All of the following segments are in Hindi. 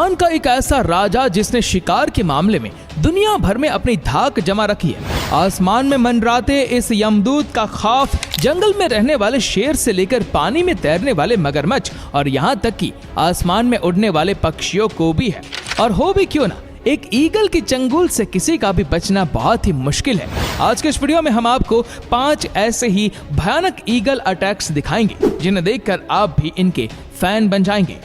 आसमान का एक ऐसा राजा जिसने शिकार के मामले में दुनिया भर में अपनी धाक जमा रखी है। आसमान में मंडराते इस यमदूत का खौफ जंगल में रहने वाले शेर से लेकर पानी में तैरने वाले मगरमच्छ और यहाँ तक कि आसमान में उड़ने वाले पक्षियों को भी है। और हो भी क्यों ना, एक ईगल की चंगुल से किसी का भी बचना बहुत ही मुश्किल है। आज के इस वीडियो में हम आपको 5 ऐसे ही भयानक ईगल अटैक्स दिखाएंगे जिन्हें देखकर आप भी इनके फैन बन जाएंगे।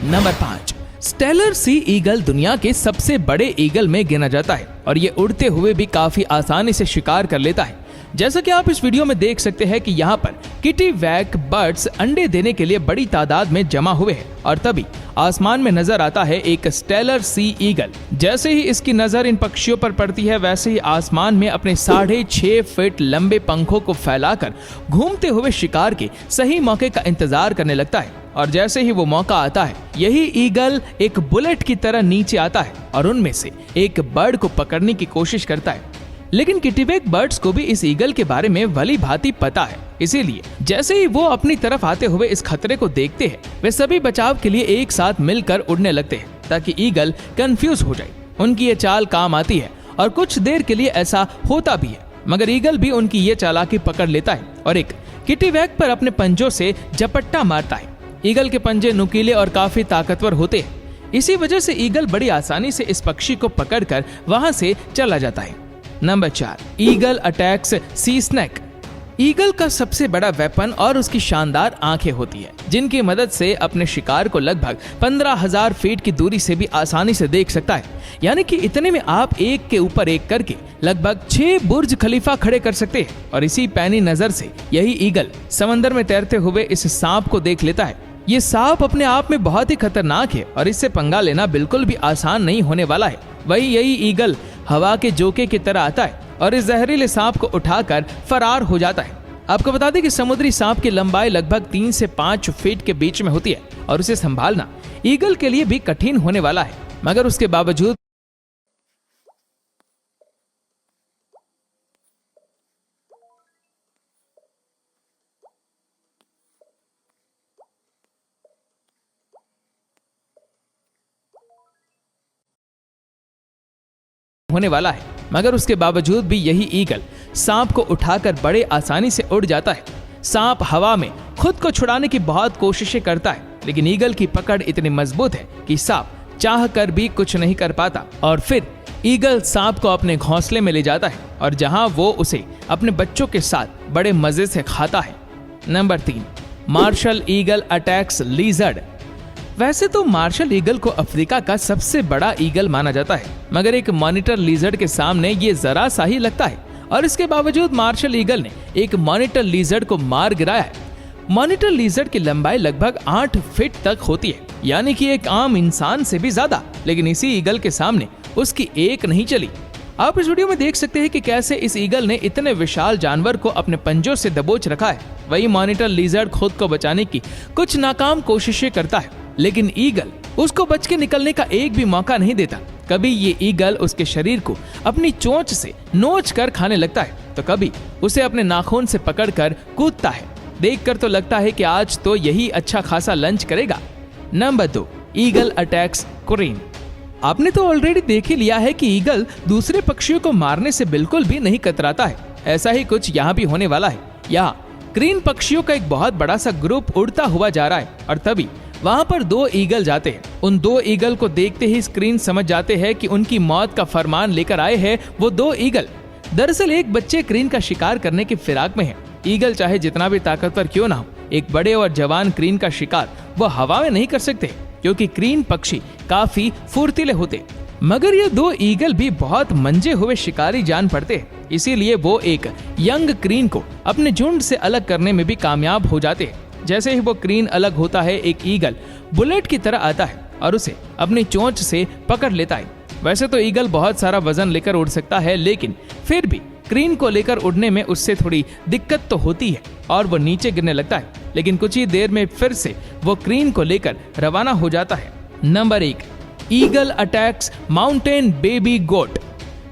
नंबर 5, स्टेलर सी ईगल दुनिया के सबसे बड़े ईगल में गिना जाता है और ये उड़ते हुए भी काफी आसानी से शिकार कर लेता है। जैसा कि आप इस वीडियो में देख सकते हैं कि यहाँ पर किटीवैक बर्ड्स अंडे देने के लिए बड़ी तादाद में जमा हुए हैं और तभी आसमान में नजर आता है एक स्टेलर सी ईगल। जैसे ही इसकी नजर इन पक्षियों पर पड़ती है वैसे ही आसमान में अपने 6.5 फीट लंबे पंखों को फैलाकर घूमते हुए शिकार के सही मौके का इंतजार करने लगता है। और जैसे ही वो मौका आता है यही ईगल एक बुलेट की तरह नीचे आता है और उनमें से एक बर्ड को पकड़ने की कोशिश करता है। लेकिन किटीवैक बर्ड्स को भी इस ईगल के बारे में भली भांति पता है, इसीलिए जैसे ही वो अपनी तरफ आते हुए इस खतरे को देखते हैं वे सभी बचाव के लिए एक साथ मिलकर उड़ने लगते हैं ताकि ईगल कंफ्यूज हो जाए। उनकी ये चाल काम आती है और कुछ देर के लिए ऐसा होता भी है, मगर ईगल भी उनकी ये चालाकी पकड़ लेता है और एक किटीवैक पर अपने पंजों से झपट्टा मारता है। ईगल के पंजे नुकीले और काफी ताकतवर होते हैं, इसी वजह से ईगल बड़ी आसानी से इस पक्षी को पकड़कर वहां से चला जाता है। नंबर 4, ईगल अटैक्स सी स्नेक। ईगल का सबसे बड़ा वेपन और उसकी शानदार आंखें होती है जिनकी मदद से अपने शिकार को लगभग 15,000 फीट की दूरी से भी आसानी से देख सकता है। यानी कि इतने में आप एक के ऊपर एक करके लगभग 6 बुर्ज खलीफा खड़े कर सकते हैं। और इसी पैनी नजर से यही ईगल समंदर में तैरते हुए इस सांप को देख लेता है। ये सांप अपने आप में बहुत ही खतरनाक है और इससे पंगा लेना बिल्कुल भी आसान नहीं होने वाला है। वही यही ईगल हवा के जोके की तरह आता है और इस जहरीले सांप को उठाकर फरार हो जाता है। आपको बता दें कि समुद्री सांप की लंबाई लगभग 3 से 5 फीट के बीच में होती है और उसे संभालना ईगल के लिए भी कठिन होने वाला है, मगर उसके बावजूद भी यही ईगल सांप को उठाकर बड़े आसानी से उड़ जाता है। सांप हवा में खुद को छुड़ाने की बहुत कोशिशें करता है, लेकिन ईगल की पकड़ इतनी मजबूत है कि सांप चाह कर भी कुछ नहीं कर पाता और फिर ईगल सांप को अपने घोंसले में ले जाता है और जहां वो उसे अपने बच्चों के साथ बड़े मजे से खाता है। Number 3, martial eagle attacks lizard. वैसे तो मार्शल ईगल को अफ्रीका का सबसे बड़ा ईगल माना जाता है, मगर एक मॉनिटर लिजर्ड के सामने ये जरा सा ही लगता है और इसके बावजूद मार्शल ईगल ने एक मॉनिटर लिजर्ड को मार गिराया है। मॉनिटर लिजर्ड की लंबाई लगभग 8 फीट तक होती है, यानी कि एक आम इंसान से भी ज्यादा, लेकिन इसी ईगल के सामने उसकी एक नहीं चली। आप इस वीडियो में देख सकते हैं कि कैसे इस ईगल ने इतने विशाल जानवर को अपने पंजों से दबोच रखा है। वही मॉनिटर लिजर्ड खुद को बचाने की कुछ नाकाम कोशिशें करता है, लेकिन ईगल उसको बच के निकलने का एक भी मौका नहीं देता। कभी ये ईगल उसके शरीर को अपनी चोंच से नोच कर खाने लगता है तो कभी उसे अपने नाखून से पकड़कर कूदता है। देखकर तो लगता है कि आज तो यही अच्छा खासा लंच करेगा। Number 2, eagle attacks crane. आपने तो ऑलरेडी देख ही लिया है कि ईगल दूसरे पक्षियों को मारने से बिल्कुल भी नहीं कतराता है। ऐसा ही कुछ यहाँ भी होने वाला है। यहाँ क्रेन पक्षियों का एक बहुत बड़ा सा ग्रुप उड़ता हुआ जा रहा है और तभी वहां पर 2 ईगल जाते हैं। उन 2 ईगल को देखते ही स्क्रीन समझ जाते हैं कि उनकी मौत का फरमान लेकर आए हैं वो 2 ईगल। दरअसल एक बच्चे क्रेन का शिकार करने की फिराक में है। ईगल चाहे जितना भी ताकतवर क्यों ना हो, एक बड़े और जवान क्रेन का शिकार वो हवा में नहीं कर सकते क्योंकि क्रेन पक्षी काफी फुर्तीले होते। मगर ये 2 ईगल भी बहुत मंजे हुए शिकारी जान पड़ते हैं, इसीलिए वो एक यंग क्रेन को अपने झुंड से अलग करने में भी कामयाब हो जाते हैं। जैसे ही वो क्रेन अलग होता है एक ईगल बुलेट की तरह आता है और उसे अपनी चोंच से पकड़ लेता है। वैसे तो ईगल बहुत सारा वजन लेकर उड़ सकता है, लेकिन फिर भी क्रेन को लेकर उड़ने में उससे थोड़ी दिक्कत तो होती है और वो नीचे गिरने लगता है, लेकिन कुछ ही देर में फिर से वो क्रेन को लेकर रवाना हो जाता है। Number 1, eagle attacks mountain baby goat.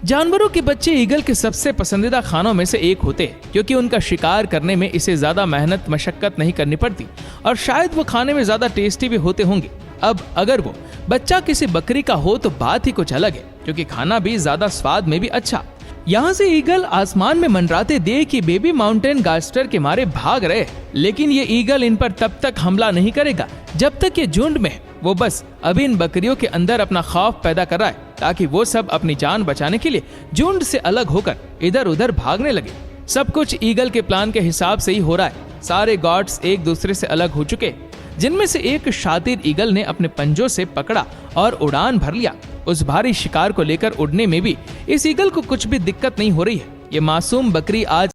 जानवरों के बच्चे ईगल के सबसे पसंदीदा खानों में से एक होते हैं क्योंकि उनका शिकार करने में इसे ज्यादा मेहनत मशक्कत नहीं करनी पड़ती और शायद वो खाने में ज्यादा टेस्टी भी होते होंगे। अब अगर वो बच्चा किसी बकरी का हो तो बात ही कुछ अलग है, क्योंकि खाना भी ज्यादा स्वाद में भी अच्छा। यहाँ से ईगल आसमान में मंडराते देख कि बेबी माउंटेन गास्टर के मारे भाग रहे, लेकिन ये ईगल इन पर तब तक हमला नहीं करेगा जब तक ये झुंड में है। वो बस अभी इन बकरियों के अंदर अपना खौफ पैदा कर रहा है, ताकि वो सब अपनी जान बचाने के लिए झुंड से अलग होकर इधर उधर भागने लगे। सब कुछ ईगल के प्लान के हिसाब से ही हो रहा है। सारे गॉड्स एक दूसरे से अलग हो चुके, जिनमें से एक शातिर ईगल ने अपने पंजों से पकड़ा और उड़ान भर लिया। उस भारी शिकार को लेकर उड़ने में भी इस ईगल को कुछ भी दिक्कत नहीं हो रही है। ये मासूम बकरी आज